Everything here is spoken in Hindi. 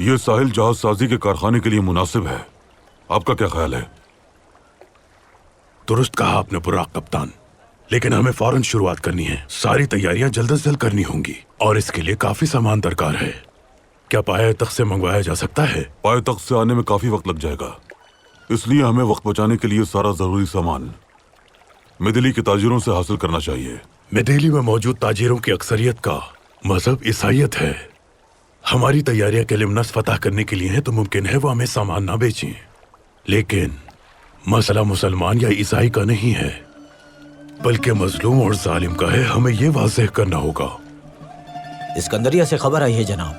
ये साहिल जहाज साजी के कारखाने के लिए मुनासिब है। आपका क्या ख्याल है? दुरुस्त कहा आपने बुराक कप्तान, लेकिन हमें फौरन शुरुआत करनी है। सारी तैयारियां जल्द से जल्द करनी होंगी और इसके लिए काफी सामान दरकार है। क्या पाए तख्त से मंगवाया जा सकता है? पाए तख्त से आने में काफी वक्त लग जाएगा, इसलिए हमें वक्त बचाने के लिए सारा जरूरी सामान मिदिली के ताजिरों से हासिल करना चाहिए। मिदिली में मौजूद ताजिरों की अक्सरियत का मजहब ईसाइयत है। हमारी तैयारियां किलिमनस फतह करने के लिए हैं तो मुमकिन है वो हमें सामान ना बेचें, लेकिन मसला मुसलमान या ईसाई का नहीं है, बल्कि मजलूम और जालिम का है। हमें ये वाज़ेह करना होगा। इस्कंदरिया से खबर आई है जनाब,